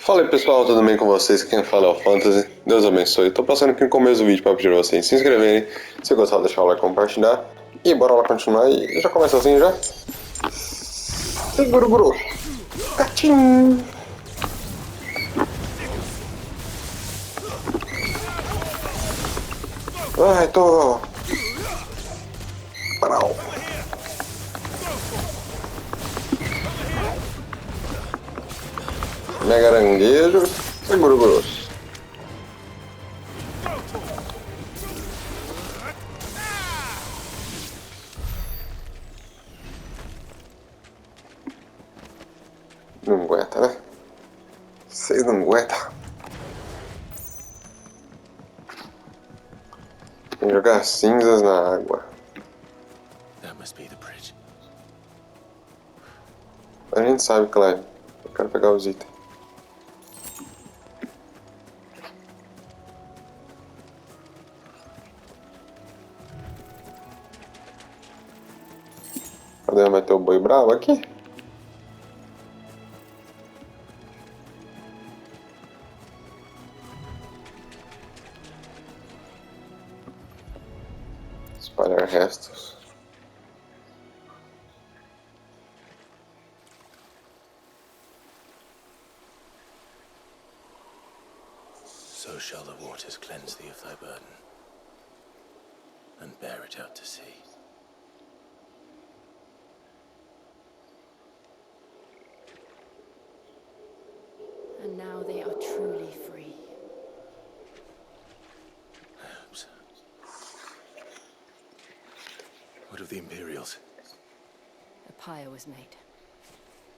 Fala aí pessoal, tudo bem com vocês? Quem fala é o Fantasy, Deus abençoe. Tô passando aqui no começo do vídeo para pedir vocês se inscreverem, se gostar deixar o like e compartilhar. E bora lá continuar e já começa assim já? Segura o grosso. Gatinho. Ai, tô... Parau. Mega aranguejo, segura o grosso. Não aguenta, né? Vocês não aguentam. Tem que jogar cinzas na água. A gente sabe, Clive. Eu quero pegar os itens. Cadê? Vai ter o boi bravo aqui? Espalhar restos. So shall the waters cleanse thee of thy burden, and bear it out to sea. And now they are truly free. I hope so. What of the Imperials? A pyre was made.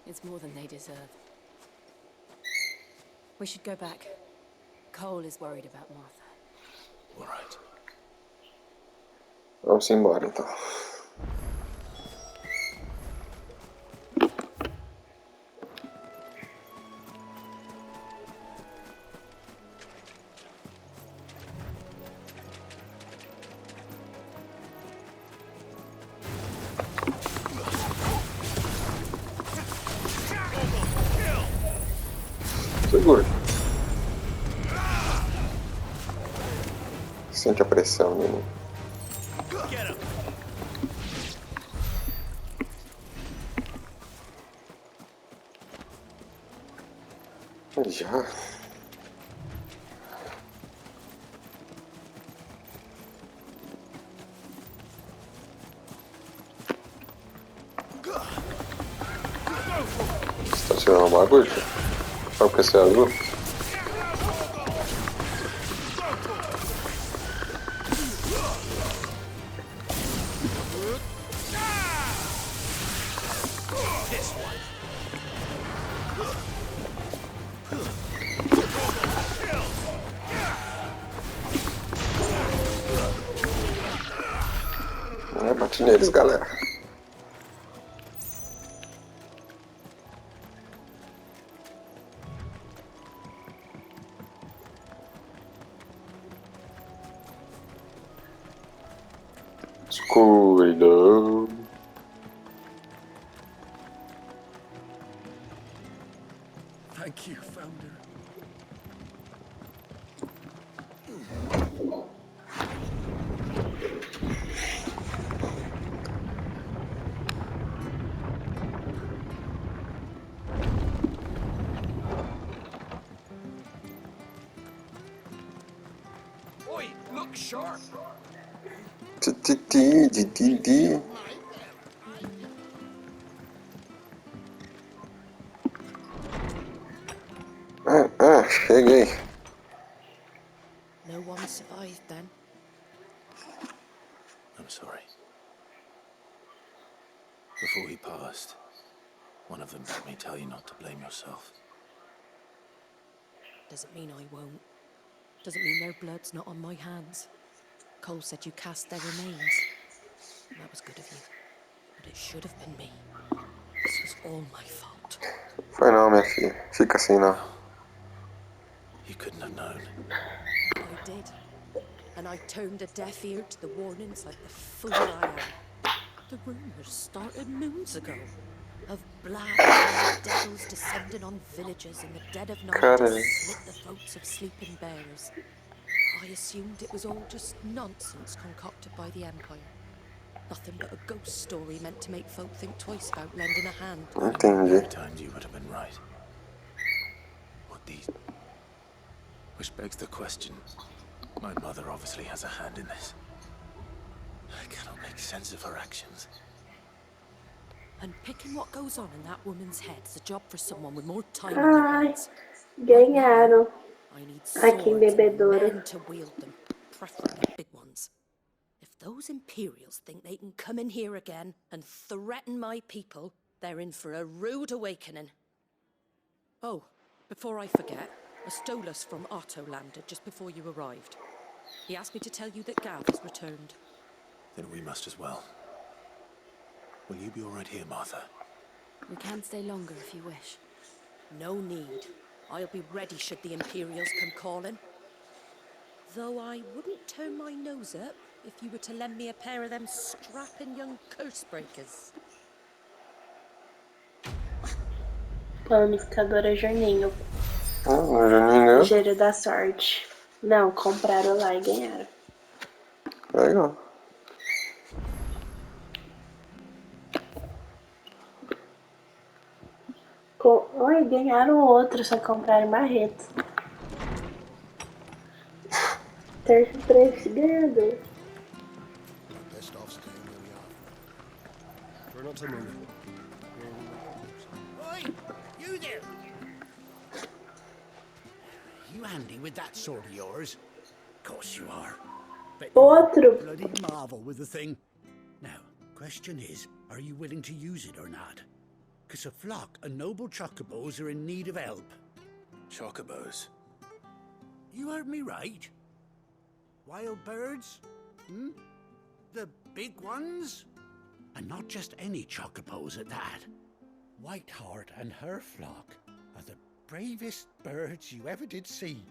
It's more than they deserve. We should go back. Cole is worried about Martha. All right. Vamos embora então. Segura. Sente a pressão, menino. Já. Você tá tirando uma bagulho? Sabe o que é azul? Bate neles, galera. Escuridão. Thank you, Founder. Oi, look sharp. Ti. Cheguei. No one survived then. I'm sorry. Before he passed, one of them bade me tell you not to blame yourself. Doesn't mean I won't. Doesn't mean their blood's not on my hands. Cole said you cast their remains. That was good of you. But it should have been me. This was all my fault. Foi não, minha filha. Fica assim não. You couldn't have known. I did. And I turned a deaf ear to the warnings like the fool I am. The rumors started moons ago. Of black devils descending on villagers in the dead of night Cara, to slit the throats of sleeping bears. I assumed it was all just nonsense concocted by the Empire. Nothing but a ghost story meant to make folk think twice about lending a hand. entendi. Many times you would have been right. What these... Which begs the question. My mother obviously has a hand in this. I cannot make sense of her actions. And picking what goes on in that woman's head's a job for someone with more time on their Ai, hands. ganharam. I need Aqui em swords and Bebedouro. men to wield them, preferably big ones. If those Imperials think they can come in here again and threaten my people, they're in for a rude awakening. Oh, before I forget, a Stolas from Otto landed just before you arrived. He asked me to tell you that Gav has returned. Then we must as well. Will you be all right here, Martha? We can stay longer if you wish. No need. I'll be ready should the Imperials come calling. Though I wouldn't turn my nose up if you were to lend me a pair of them strapping young curse breakers. Planificadora Juninho. Juninho. Gênio da sorte. Não, compraram lá e ganharam. Legal. Oi, ganharam outro, só compraram marreta. Terceiro preço ganhador. Best off staying where we are. Try not to move. Oi, you there! You handy with that sword of yours? Course you are. Bet you're Outro. a bloody marvel with the thing. Now, question is, are you willing to use it or not? 'Cause a flock of noble chocobos are in need of help. Chocobos. You heard me right. Wild birds? Hmm? The big ones? And not just any chocobos at that. Whiteheart and her flock are the bravest birds you ever did see.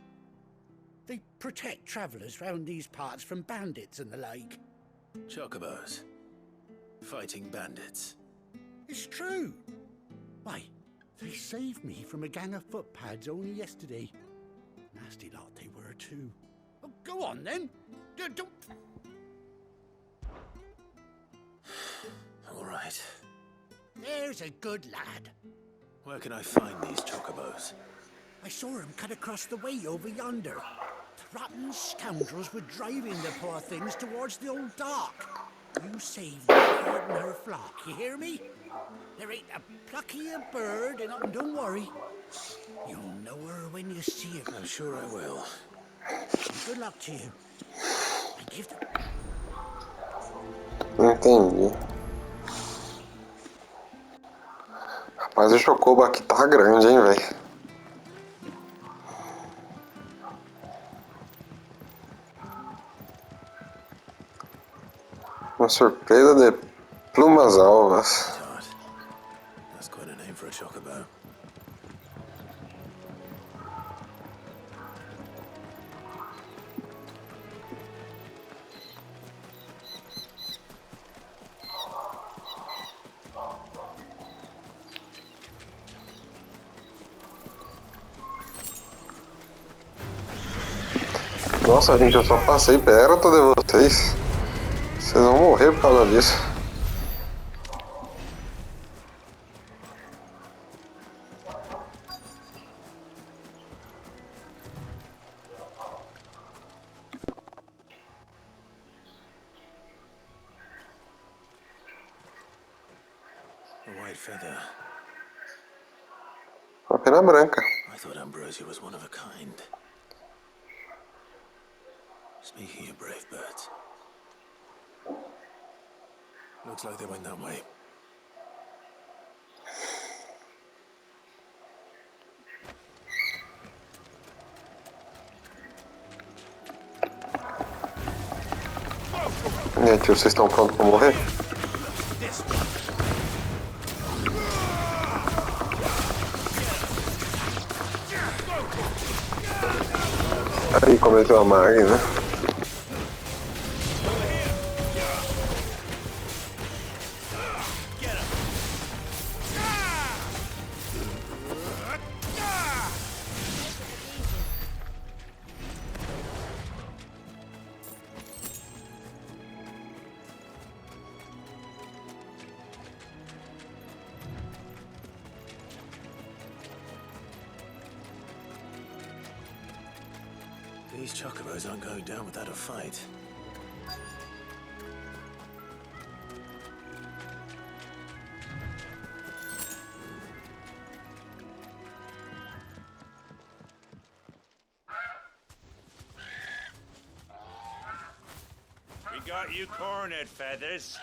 They protect travellers round these parts from bandits and the like. Chocobos. Fighting bandits. It's true. Why, they saved me from a gang of footpads only yesterday. Nasty lot they were too. Oh, go on then. Don't... All right. There's a good lad. Where can I find these chocobos? I saw him cut across the way over yonder. The rotten scoundrels were driving the poor things towards the old dock. You saved her and her flock, you hear me? There ain't a pluckier bird, and don't worry. You'll know her when you see her. I'm sure I will. Good luck to you. And give them... Entendi. Rapaz, o chocobo aqui tá grande, hein, velho. Uma surpresa de plumas alvas. Tart. That's quite a name for a chocobo. Nossa, gente, eu só passei perto de vocês. Vocês vão morrer por causa disso. A white feather. Uma pena branca. I thought Ambrosia was one of a kind. Speaking of brave birds. Looks like they went that way. E aí, tio, vocês estão prontos para morrer? Aí cometeu a máquina. These chocobos aren't going down without a fight. We got you cornered, Feathers.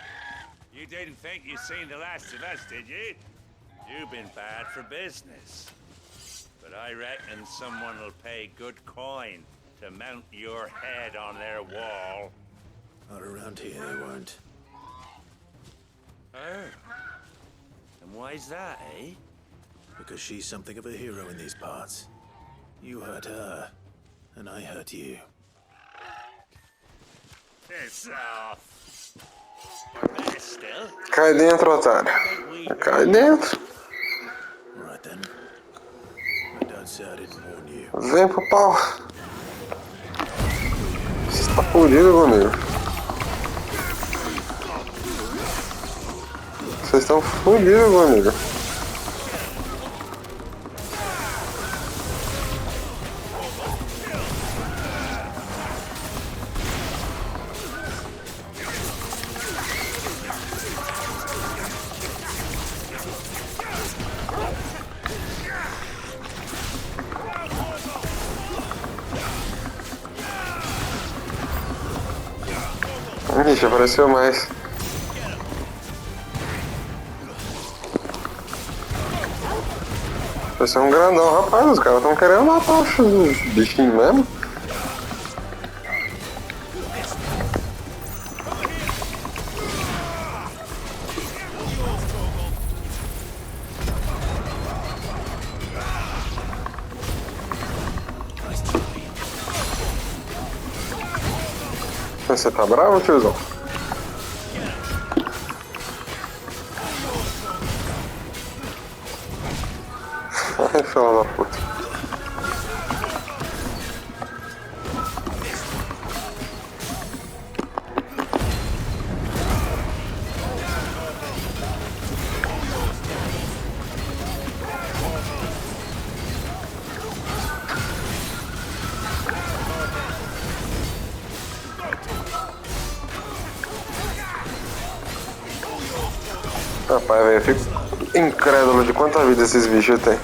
You didn't think you'd seen the last of us, did you? You've been bad for business. But I reckon someone will pay good coin to mount your head on their wall. Not around here, they won't. Oh. And why's that, eh? Because she's something of a hero in these parts. You hurt her, and I hurt you. Piss off. Or better still, Cai dentro, otário. Cai dentro. All right then. My dad said I didn't warn you. Vem pro pau. Você tá fudido comigo. Vocês estão fudidos comigo. Ixi, apareceu mais. Apareceu um grandão. Rapaz, os caras estão querendo matar os bichinhos mesmo. Você tá bravo, tiozão? Ai, filha da puta. Rapaz, velho, eu fico incrédulo de quanta vida esses bichos têm.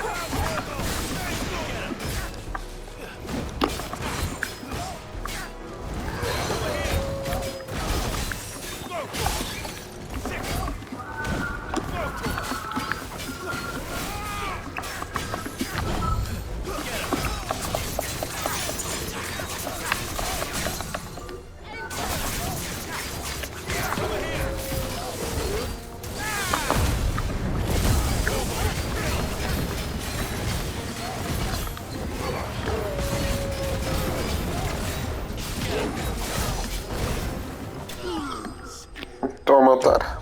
Toma, otário.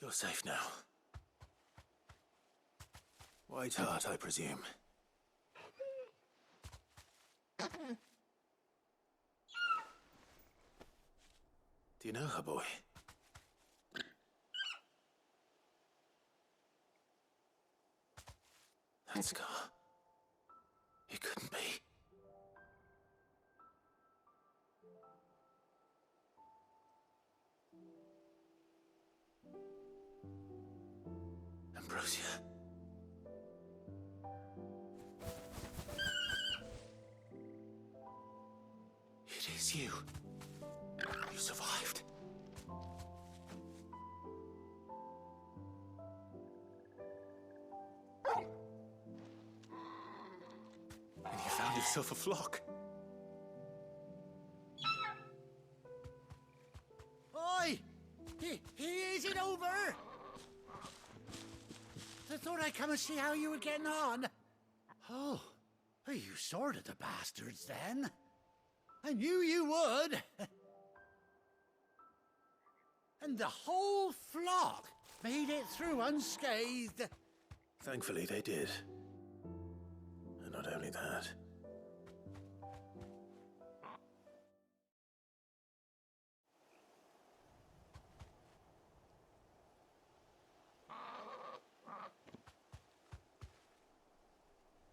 You're safe now. White heart, I presume. Do you know her, boy? That scar. It couldn't be. Ambrosia. It is you. You survived. And you found yourself a flock. Oi! Is it over? I thought I'd come and see how you were getting on. Oh, you sorted the bastards then. I knew you would. And the whole flock made it through unscathed. Thankfully, they did. not only that.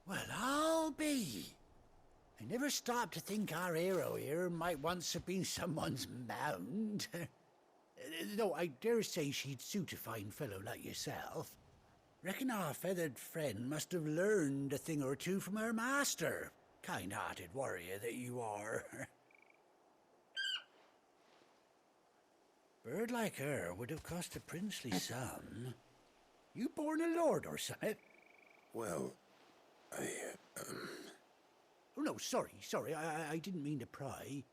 Well, I'll be. I never stopped to think our hero here might once have been someone's mount. Though I dare say she'd suit a fine fellow like yourself. Reckon our feathered friend must have learned a thing or two from her master. Kind-hearted warrior that you are. Bird like her would have cost a princely sum. You born a lord or something? Well, Oh, no, sorry, I didn't mean to pry.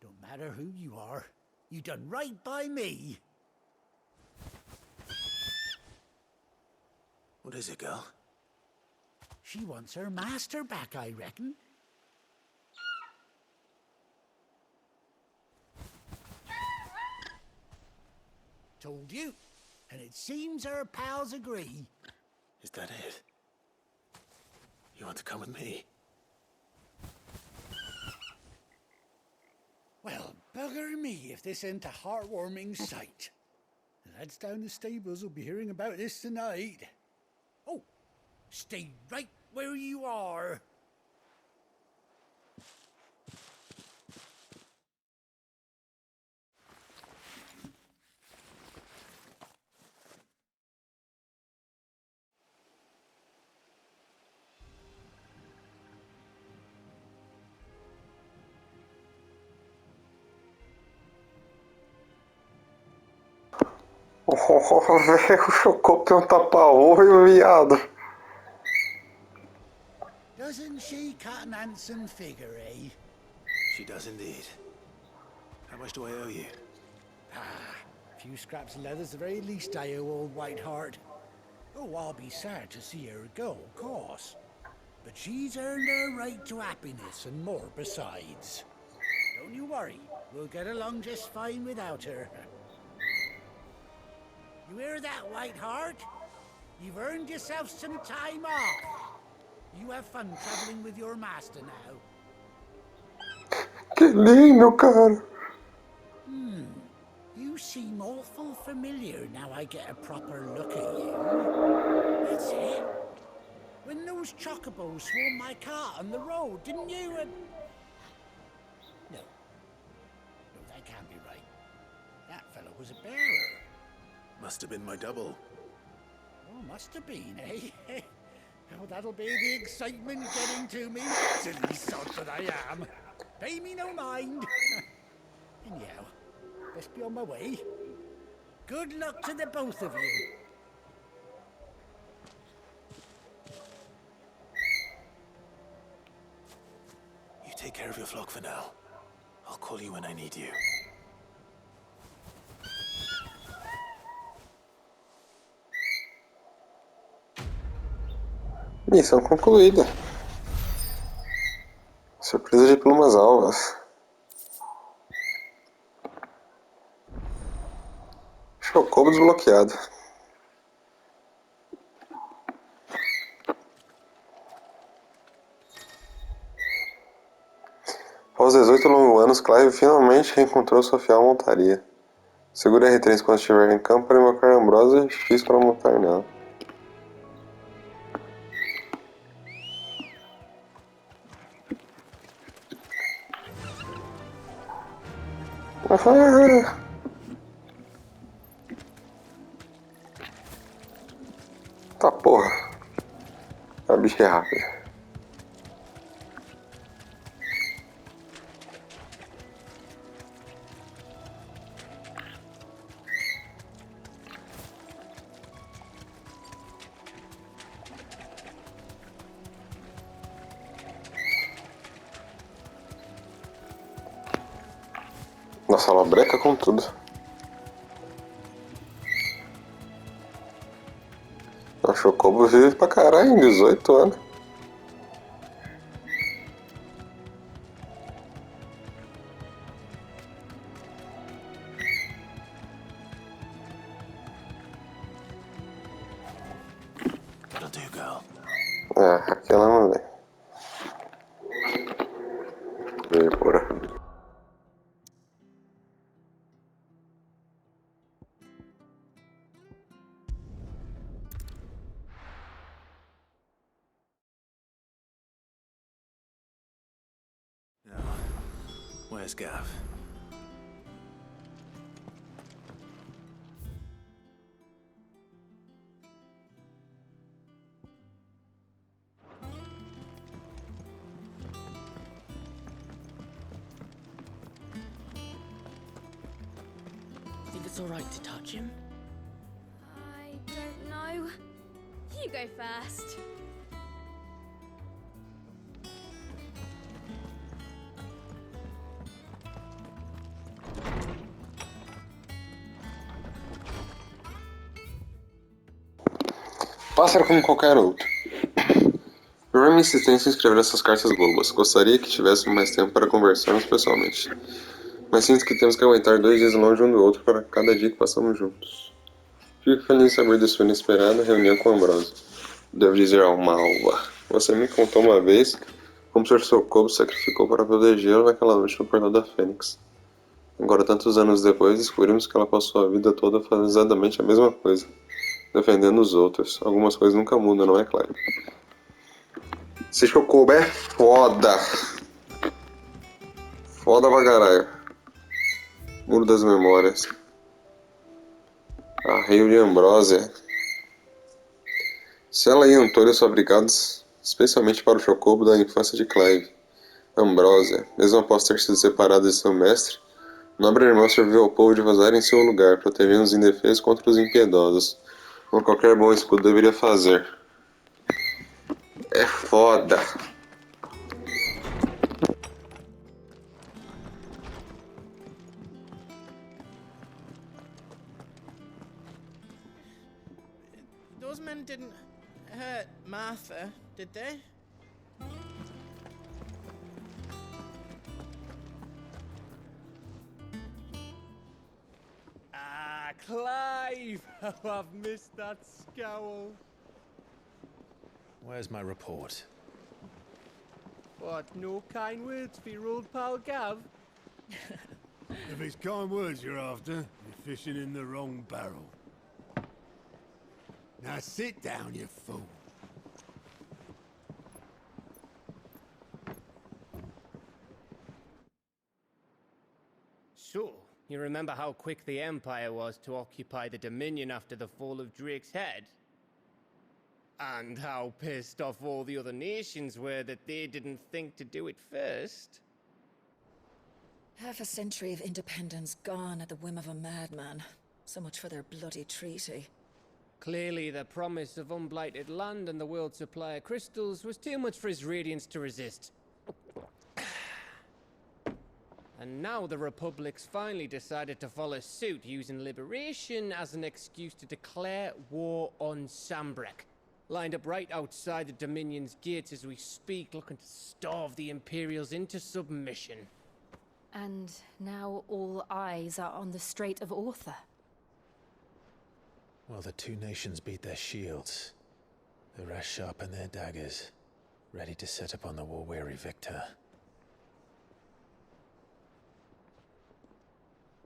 Don't matter who you are. You done right by me. what is it, girl? She wants her master back, I reckon. Told you. And it seems her pals agree. Is that it? You want to come with me? Well, bugger me if this ain't a heartwarming sight. The lads down the stables will be hearing about this tonight. Oh, stay right where you are. Oh, velho, o chocobo tem tapa-olho, viado. Doesn't she cut an handsome figure, eh? She does indeed. How much do I owe you? A few scraps of leather's the very least I owe old Whiteheart. Oh, I'll be sad to see her go, of course. But she's earned her right to happiness and more besides. Don't you worry, we'll get along just fine without her. You hear that, Whiteheart? You've earned yourself some time off. You have fun traveling with your master now. Que lindo, cara. You seem awful familiar now I get a proper look at you. That's it. When those chocobos swarmed my cart on the road, didn't you? No, that can't be right. That fellow was a bearer. Must have been my double. Oh, must have been, eh? Oh, that'll be the excitement getting to me. Silly sod that I am. Pay me no mind. Anyhow, best be on my way. Good luck to the both of you. You take care of your flock for now. I'll call you when I need you. Missão concluída. Surpresa de plumas alvas. Chocobo desbloqueado. Após 18 longos anos, Clive finalmente reencontrou sua fiel montaria. Segure R3 quando estiver em campo para invocar Ambrosia X para montar nela. Tá porra. A bicha é rápida. Nossa, ela breca com tudo. O Chocobo vive pra caralho em 18 anos. That'll do, girl. É, aquela não vem. Where's Gav? Think it's all right to touch him? I don't know. You go first. Pássaro como qualquer outro. Por minha insistência em escrever essas cartas bobas, gostaria que tivéssemos mais tempo para conversarmos pessoalmente. Mas sinto que temos que aguentar 2 dias longe um do outro para cada dia que passamos juntos. Fico feliz em saber da sua inesperada reunião com Ambrosia. Devo dizer ao Malva. Você me contou uma vez como Sr. Chocobo sacrificou para protegê-lo naquela noite no portal da Fênix. Agora, tantos anos depois, descobrimos que ela passou a vida toda fazendo exatamente a mesma coisa, defendendo os outros. Algumas coisas nunca mudam, não é claro? Esse Chocobo é foda! Foda pra caralho. Muro das Memórias. Arreio de Ambrosia. Sela e Antônio são obrigados especialmente para o Chocobo da infância de Clive. Ambrosia, mesmo após ter sido separada de seu mestre, o nobre irmão serviu ao povo de vazar em seu lugar, protegendo os indefesos contra os impiedosos, como qualquer bom escudo deveria fazer. É foda! Those men didn't hurt Martha, did they? Ah, Clive! Oh, I've missed that scowl. Where's my report? What, no kind words for your old pal Gav? If it's kind words you're after, you're fishing in the wrong barrel. Now sit down, you fool. So, you remember how quick the Empire was to occupy the Dominion after the fall of Drake's head? And how pissed off all the other nations were that they didn't think to do it first? Half a century of independence gone at the whim of a madman. So much for their bloody treaty. Clearly, the promise of unblighted land and the world's supply of crystals was too much for his radiance to resist. And now the Republic's finally decided to follow suit, using liberation as an excuse to declare war on Sambrek. Lined up right outside the Dominion's gates as we speak, looking to starve the Imperials into submission. And now all eyes are on the Strait of Author. Well, the two nations beat their shields. The rest sharpen their daggers, ready to set upon the war-weary victor.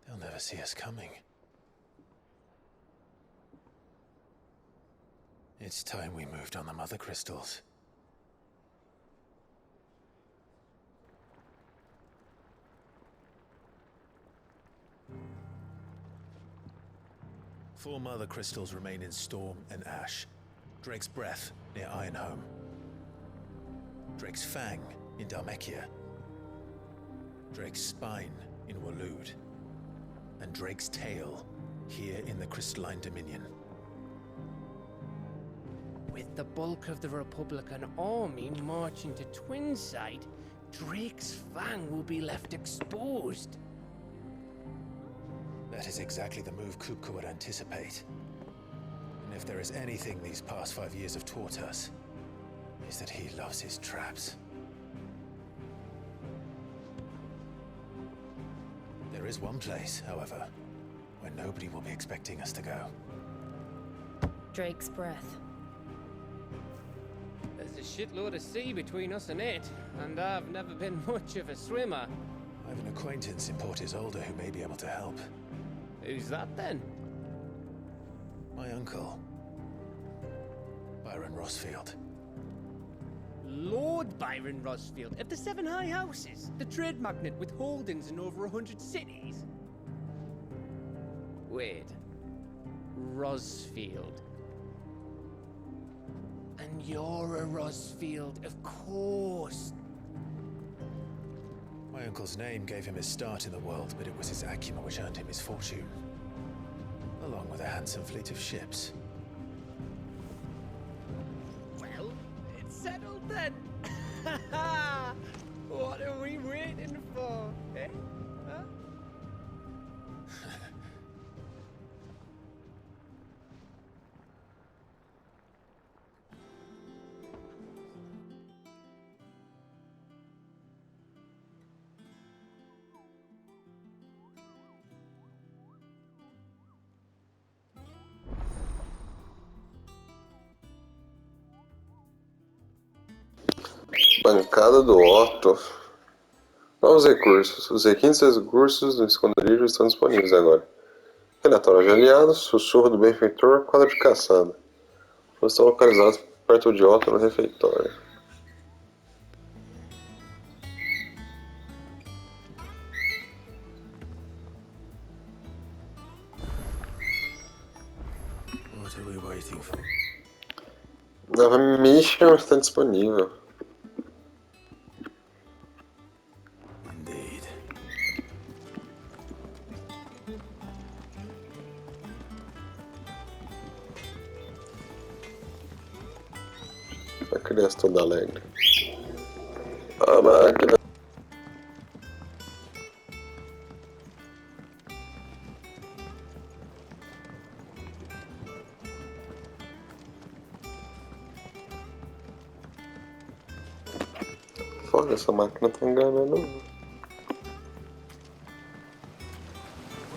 They'll never see us coming. It's time we moved on the mother crystals. Four mother crystals remain in Storm and Ash. Drake's Breath near Ironhome. Drake's Fang in Dhalmekia. Drake's Spine in Waloed. And Drake's Tail here in the Crystalline Dominion. With the bulk of the Republican army marching to Twinside, Drake's Fang will be left exposed. That is exactly the move Kupka would anticipate. And if there is anything these past 5 years have taught us, is that he loves his traps. There is one place, however, where nobody will be expecting us to go. Drake's Breath. There's a shitload of sea between us and it, and I've never been much of a swimmer. I have an acquaintance in Port Isolde who may be able to help. Who's that then? My uncle, Byron Rossfield. Lord Byron Rosfield of the Seven High Houses, the trade magnate with holdings in over 100 cities. Wait. Rosfield. And you're a Rosfield, of course. My uncle's name gave him his start in the world, but it was his acumen which earned him his fortune, along with a handsome fleet of ships. Well, it's settled then. What are we waiting for, eh? Huh? Bancada do Otto. Novos recursos. Os requintes e recursos do esconderijo estão disponíveis agora. Relatório de aliados, sussurro do benfeitor, quadro de caçada. Todos estão localizados perto de Otto no refeitório. What are we waiting for? Nova mission está disponível. Indeed. A criança toda alegre. A máquina. Foda, essa máquina tá enganando.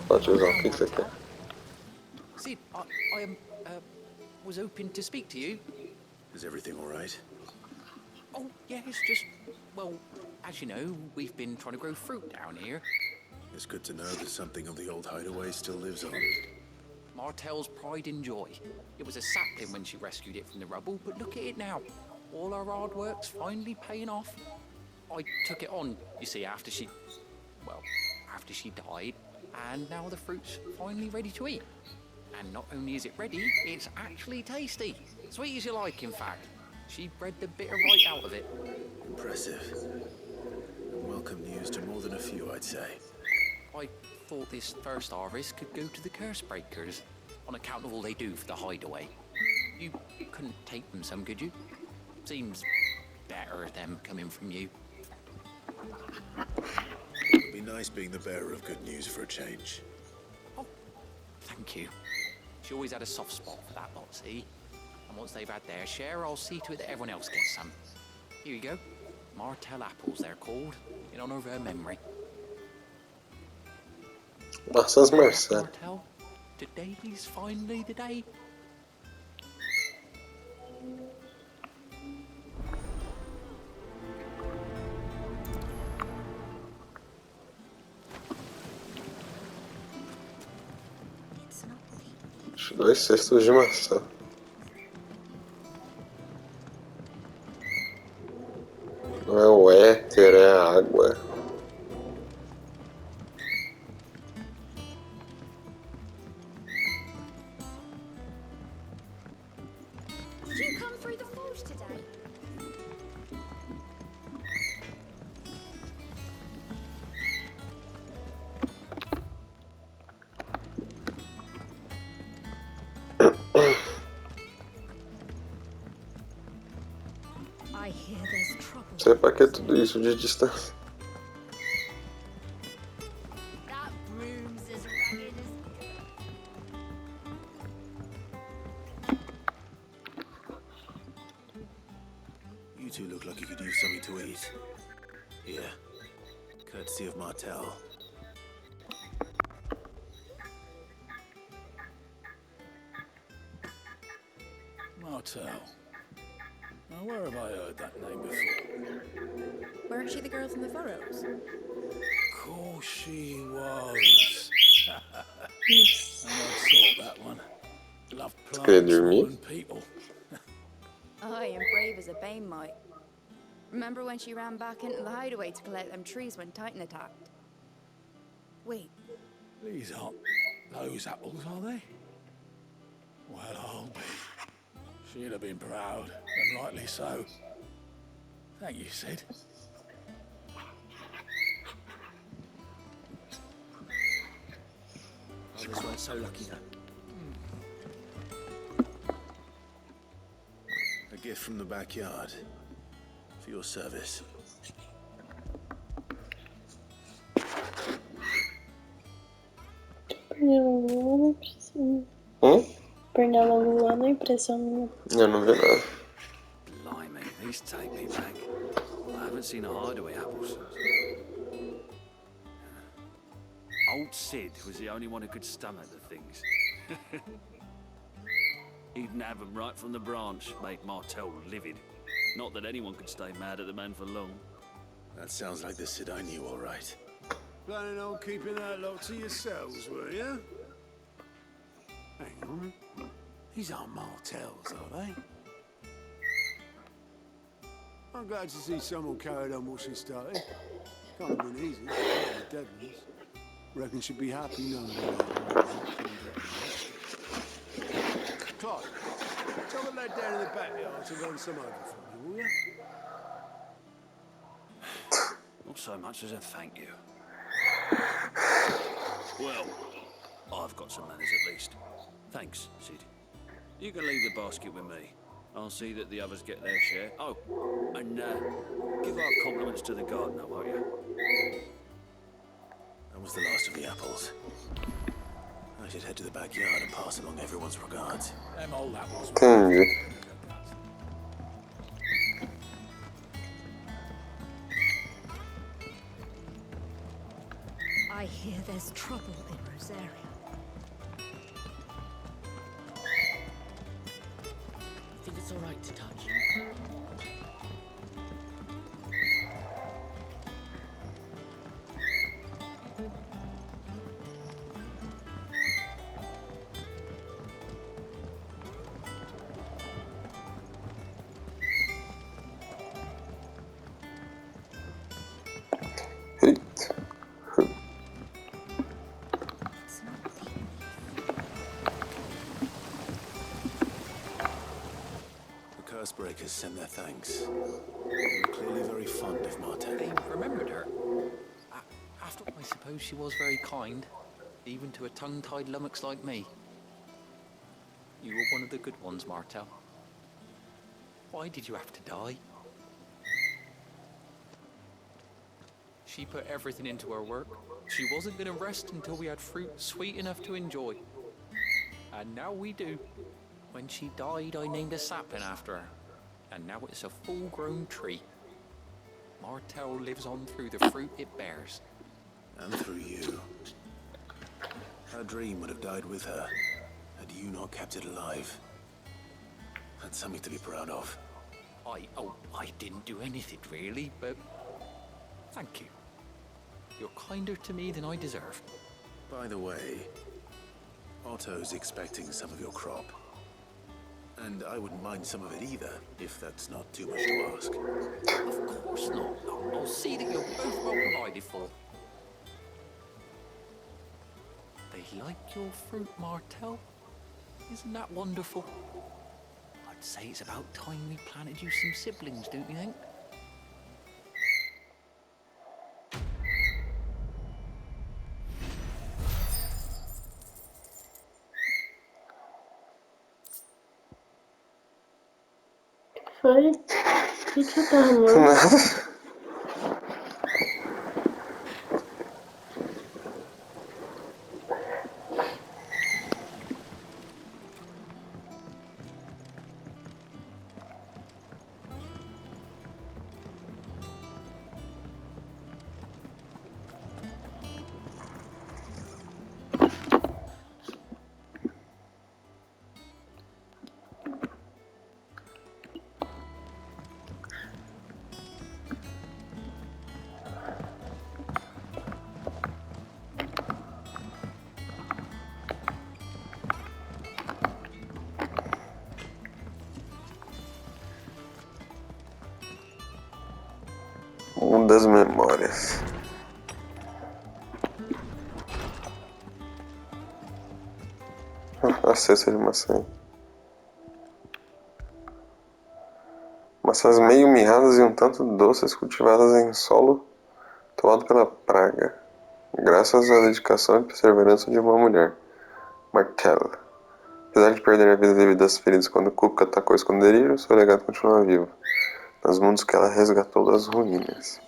Pode usar o que você quer. Sid, I was hoping to speak to you. Is everything all right? Oh, yeah, it's just, well, as you know, we've been trying to grow fruit down here. It's good to know that something of the old hideaway still lives on. Martel's pride and joy. It was a sapling when she rescued it from the rubble, but look at it now. All our hard work's finally paying off. I took it on, you see, after she died, and now the fruit's finally ready to eat. And not only is it ready, it's actually tasty. Sweet as you like, in fact. She bred the bitter right out of it. Impressive. And welcome news to more than a few, I'd say. I thought this first harvest could go to the curse breakers, on account of all they do for the hideaway. You couldn't take them some, could you? Seems better them coming from you. It'd be nice being the bearer of good news for a change. Oh, thank you. She always had a soft spot for that lot, see? And once they've had their share, I'll see to it that everyone else gets some. Here you go. Martel apples, they're called, in honor of her memory. Nossas Marcelo. Martel, today's finally the day. Acho 2 cestos de maçã. Não é o éter, é a água. Did you come through the forge today? I hear there's trouble. Sei pra que tudo isso de distância. That broom's as ragged as... You two look like you could use something to eat. Here. Courtesy of Martel. Martel. Now, where have I heard that name before? Weren't she the girl from the Furrows? Course she was. And I saw that one. Love queria plants dormir? and people. I am brave as a bane mite. Remember when she ran back into the hideaway to collect them trees when Titan attacked? Wait. These aren't those apples, are they? Well, I'll be. She'd have been proud, and rightly so. Thank you, Sid. Others weren't so lucky, though. A gift from the backyard. For your service. Perdeu logo na impressão. Eu não vi nada. Blimey, these take me back. I haven't seen a hideaway apple since. Old Sid was the only one who could stomach the things. He'd nab them right from the branch, made Martel livid. Not that anyone could stay mad at the man for long. That sounds like the Sid I knew, all right. Planning on keeping that lot to yourselves, were you? Hang on. These aren't Martels, are they? I'm glad to see someone carried on what she started. Can't have been easy. The dead ones. Reckon she'd be happy knowing that. Clyde, tell the lad down in the backyard to run some over for me, will you? Not so much as a thank you. Well, I've got some manners at least. Thanks, Sid. You can leave the basket with me. I'll see that the others get their share. Oh, and give our compliments to the gardener, won't you? That was the last of the apples. I should head to the backyard and pass along everyone's regards. Them old apples. Entendi. I hear there's trouble in Rosaria. Think it's all right to touch? Breakers send their thanks. They were clearly very fond of Martel. They remembered her. After all, I suppose she was very kind, even to a tongue-tied lummox like me. You were one of the good ones, Martel. Why did you have to die? She put everything into her work. She wasn't going to rest until we had fruit sweet enough to enjoy. And now we do. When she died, I named a sapling after her. And now it's a full-grown tree. Martel lives on through the fruit it bears. And through you. Her dream would have died with her, had you not kept it alive. That's something to be proud of. I didn't do anything really, but thank you. You're kinder to me than I deserve. By the way, Otto's expecting some of your crop. And I wouldn't mind some of it either, if that's not too much to ask. Of course not. I'll see that you're both well provided for. They like your fruit, Martel. Isn't that wonderful? I'd say it's about time we planted you some siblings, don't you think? Foi? O que você tá arrumando? Nada. Mundo das memórias. A cesta de maçã. Maçãs meio mirradas e um tanto doces cultivadas em solo tomado pela praga, graças à dedicação e perseverança de uma mulher, Martella. Apesar de perder a vida devido às feridas quando Kuka atacou o esconderijo, seu legado continua vivo, nos mundos que ela resgatou das ruínas.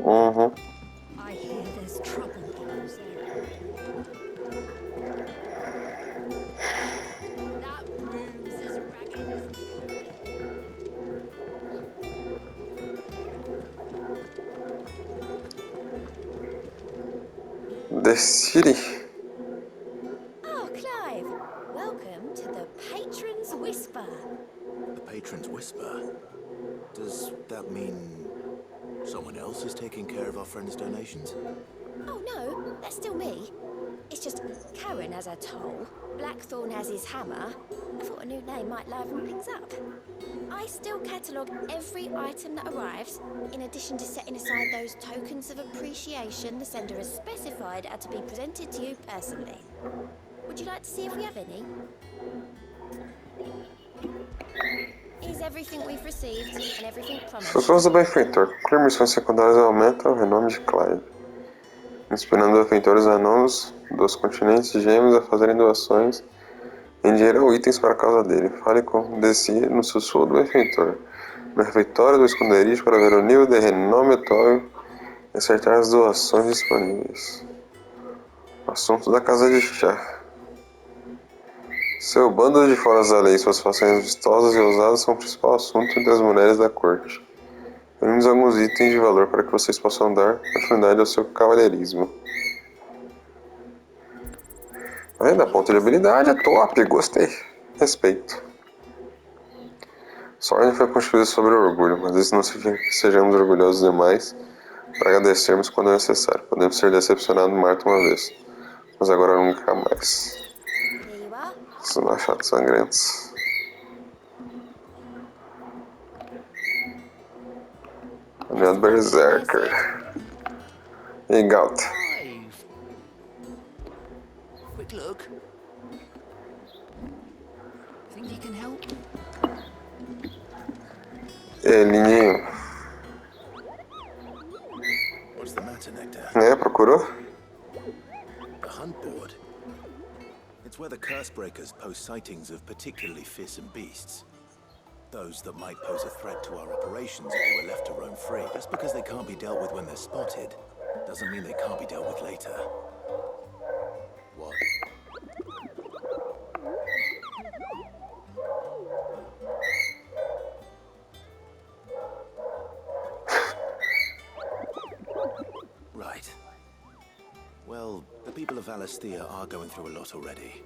Uhum. I hear there's trouble. That room's as ragged as... The City. Oh, Clive. Welcome to the Patron's Whisper. The Patron's Whisper? Does that mean someone else is taking care of our friend's donations? Oh, no, that's still me. It's just Karen has her toll, Blackthorn has his hammer. I thought a new name might liven things up. I still catalogue every item that arrives, in addition to setting aside those tokens of appreciation the sender has specified are to be presented to you personally. Would you like to see if we have any? Here's everything we've received and everything promised. Socorros do benfeitor. Cumprir missões secundárias aumenta o renome de Clive, inspirando benfeitores anônimos dos continentes gêmeos a fazerem doações em dinheiro ou itens para a causa dele. Fale com Desi no sussurro do benfeitor, no refeitório do esconderijo, para ver o nível de renome atual e acertar as doações disponíveis. Assunto da casa de chá. Seu bando de foras da lei e suas façanhas vistosas e ousadas são o principal assunto entre as mulheres da corte. Reunimos alguns itens de valor para que vocês possam dar continuidade ao seu cavalheirismo. Ainda ponto de habilidade é top, gostei. Respeito. Sua ordem foi construída sobre o orgulho, mas isso não significa que sejamos orgulhosos demais para agradecermos quando é necessário. Podemos ser decepcionados Marta uma vez, mas agora nunca mais. Esses machados sangrentos. Aliado Berserker. E Gaut. Quick look. Think you can help? Lindinho. What's the matter, Nectar? Procurou? The hunt board. It's where the curse breakers post sightings of particularly fearsome beasts. Those that might pose a threat to our operations if they were left to roam free. Just because they can't be dealt with when they're spotted, doesn't mean they can't be dealt with later. What? Right. Well, the people of Alastia are going through a lot already.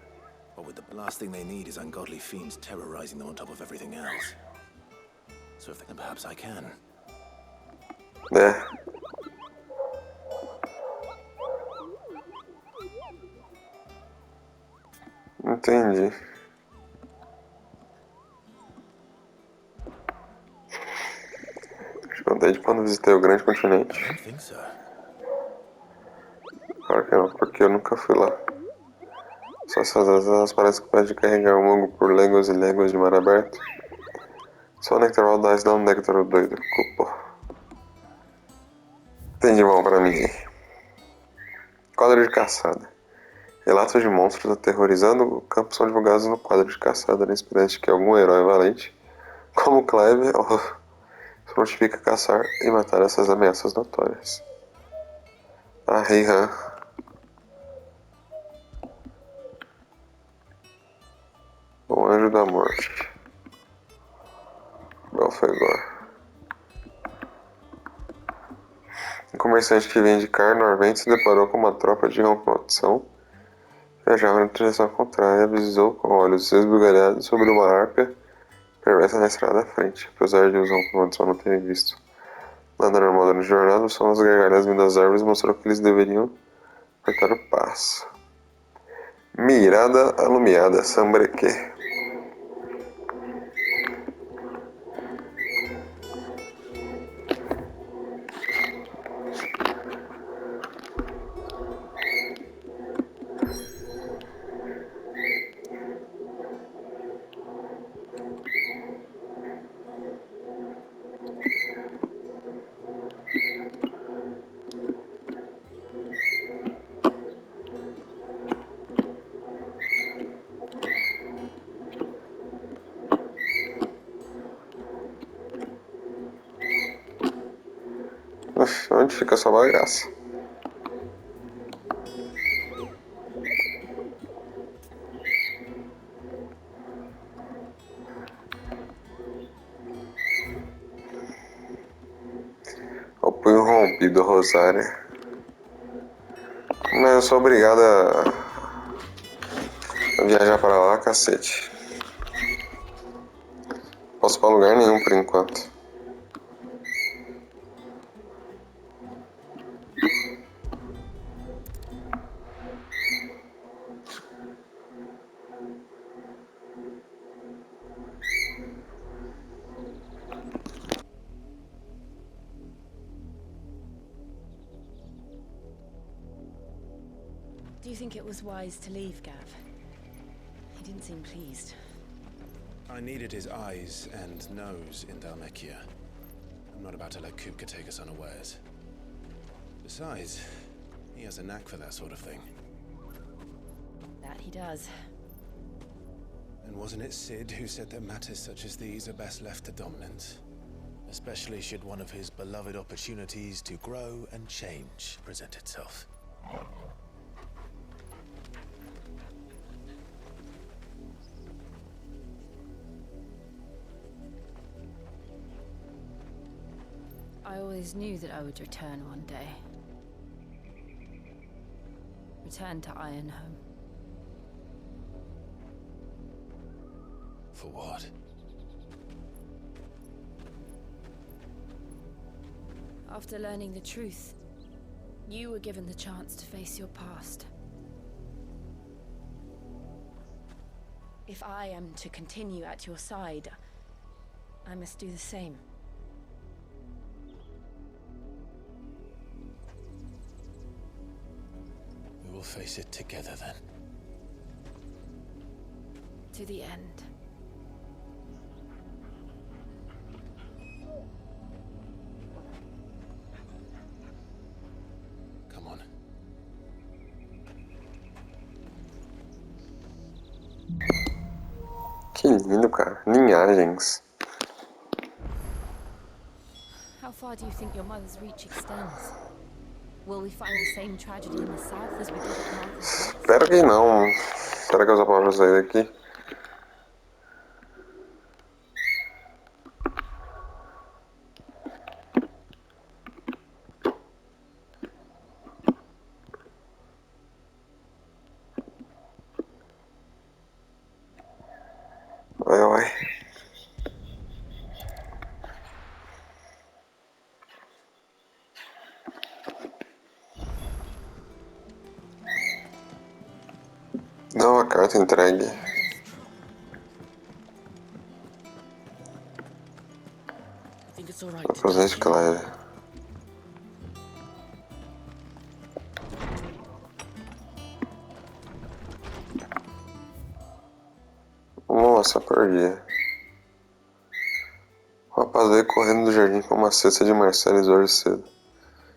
But with the last thing they need is ungodly fiends terrorizing them on top of everything else. So if they can, perhaps I can. Entendi. Te contei de quando visitei o grande continente. I don't think so. Claro que não, porque eu nunca fui lá. Só essas elas parecem capazes de carregar o mongo por léguas e léguas de mar aberto. Só o Nectar Audaz dá um néctar doido. Culpa. Tem de bom pra mim. Quadro de caçada. Relatos de monstros aterrorizando o campo são divulgados no quadro de caçada, na esperança de que algum herói valente, como Clive, se prontifica a caçar e matar essas ameaças notórias. Han. O Anjo da Morte. Belfegor. Um comerciante que vende carne ao vento se deparou com uma tropa de maldição. Viajava na direção contrária e avisou com olhos esbugalhados sobre uma harpia perversa na estrada à frente, apesar de os maldição não terem visto Nada normal durante a jornada, o som das gargalhadas vindo das árvores mostrou que eles deveriam apertar o passo. Mirada alumiada, sambreque. Onde fica essa bagaça? O punho rompido, Rosária. Mas eu sou obrigada a viajar para lá, cacete. Posso para lugar nenhum por enquanto. Do you think it was wise to leave, Gav? He didn't seem pleased. I needed his eyes and nose in Dalmekia. I'm not about to let Kupka take us unawares. Besides, he has a knack for that sort of thing. That he does. And wasn't it Sid who said that matters such as these are best left to dominance? Especially should one of his beloved opportunities to grow and change present itself. I always knew that I would return one day. Return to Ironhome. For what? After learning the truth, you were given the chance to face your past. If I am to continue at your side, I must do the same. We will face it together then. To the end. Come on. Que lindo, cara. Linhagens. How far do you think your mother's reach extends? Will we find the same tragedy in the south as we did at Martha's? Espero que não. Será que eu só posso sair daqui? Vai. Não, a carta entregue. I think it's all right to Presente Claire. Nossa, perdi. O rapaz veio correndo do jardim com uma cesta de marcelas hoje cedo.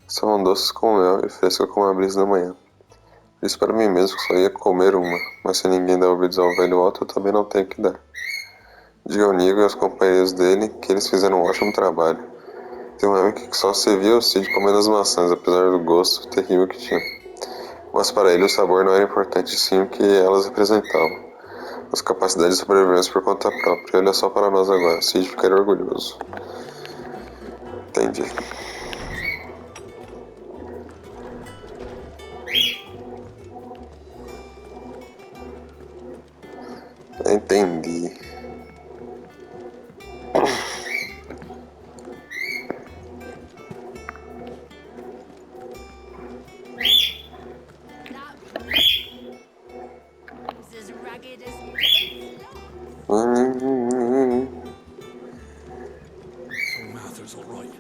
Estavam doces com mel e frescas como a brisa da manhã. Disse para mim mesmo que só ia comer uma, mas se ninguém dá ouvidos ao velho Otto, eu também não tenho que dar. Diga ao Nigo e aos companheiros dele que eles fizeram um ótimo trabalho. Tem um amigo que só se via o Cid comendo as maçãs, apesar do gosto terrível que tinha. Mas para ele o sabor não era importante, sim o que elas representavam. As capacidades de sobrevivência por conta própria. Olha só para nós agora, Cid ficaria orgulhoso. Entendi. Entendi. all right.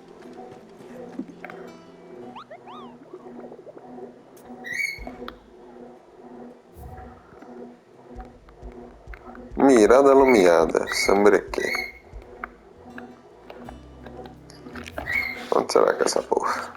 Mirada alumiada, sambrequê. Onde será que é essa porra?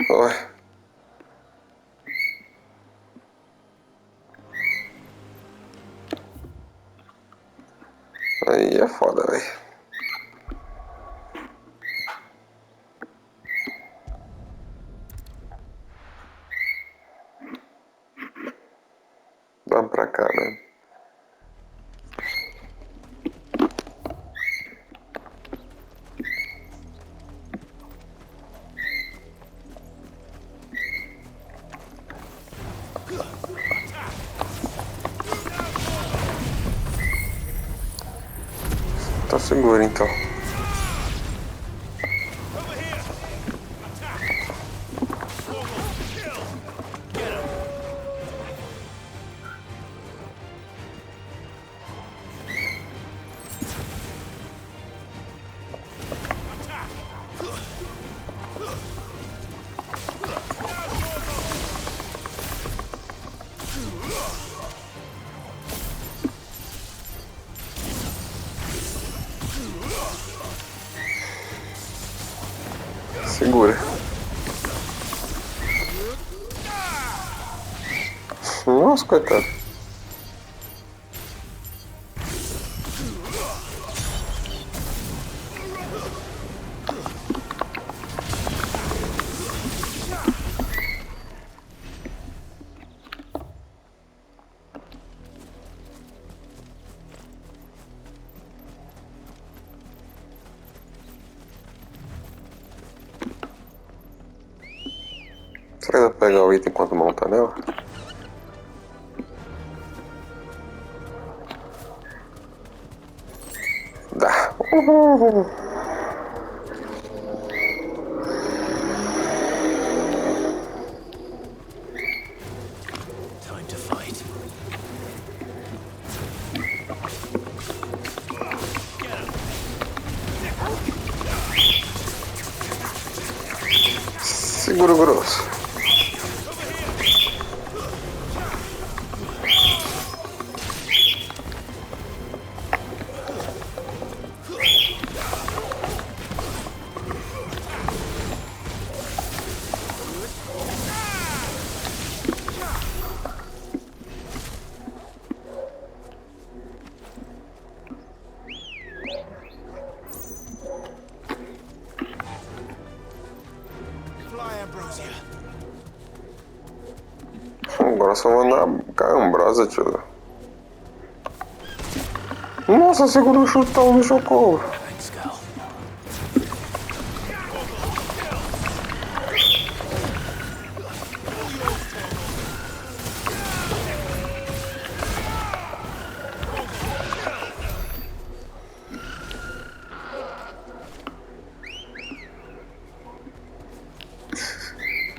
Ué. Aí é foda, velho. Vamos pra cá, né? Tá seguro então. Segura. Nossa, coitado. Será que dá pra pegar o item enquanto monta nela? Dá. Time to fight. Seguro grosso. Ambrosia. Agora só vou andar com a Ambrosia, tio. Nossa, segura o chutão no chocobo. Thanks, gal.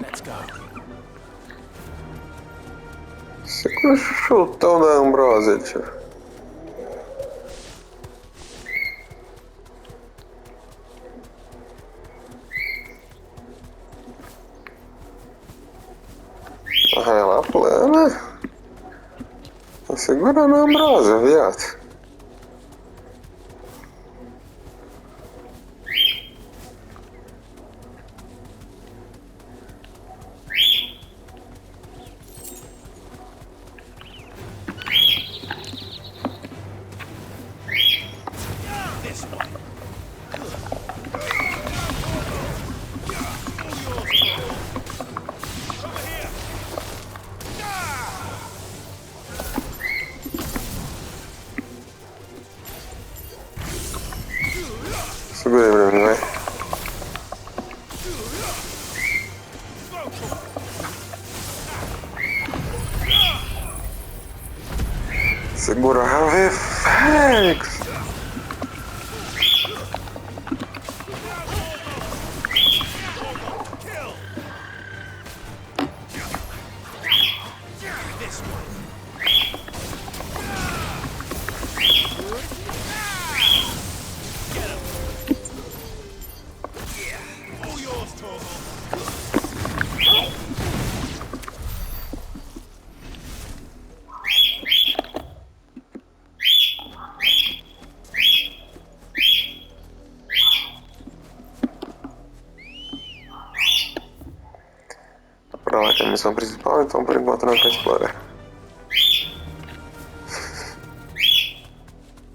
Let's go. Segura o chutão da Ambrosia, tio. Ah, ela plana. Tá segurando a Ambrosia, viado. Segura aí pra mim, vai. Segura a veeeiiii. Pra lá que é a missão principal, então por enquanto não é pra explorar.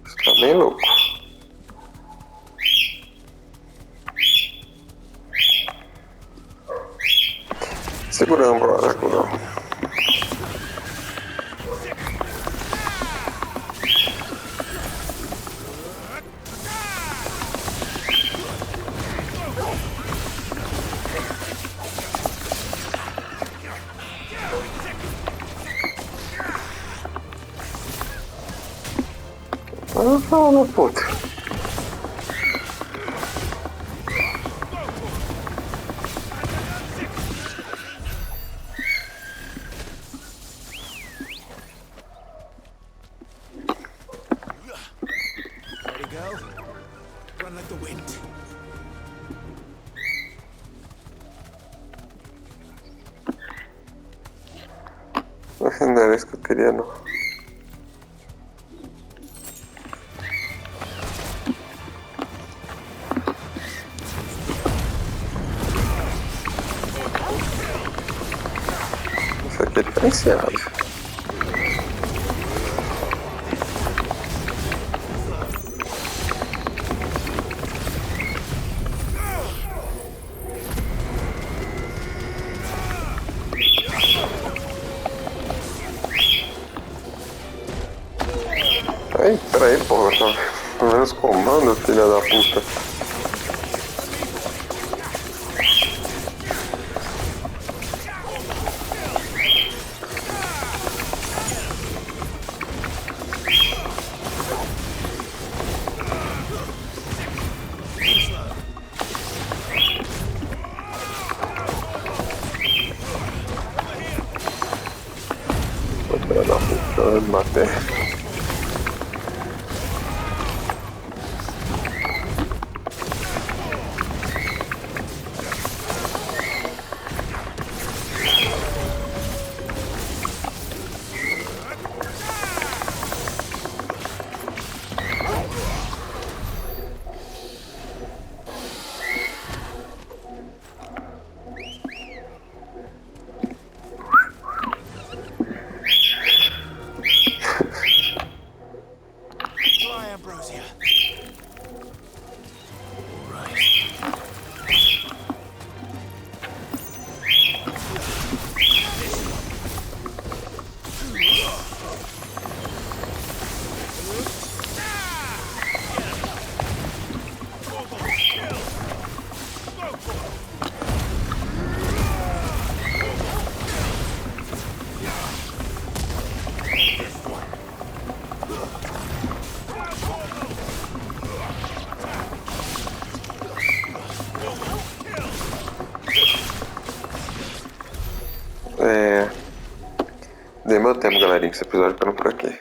Isso tá bem louco. Segura a Ambrosia, Cudão. Ah, fala, puta. Ready to go? Run like the wind. Não era isso que eu queria, não. Isso aqui é diferenciado. Ai, peraí, porra, tá pelo menos comando, filha da puta. Filha da puta, vai me bater. Fly, Ambrosia. Dei meu tempo, galerinha, que esse episódio ficando por aqui.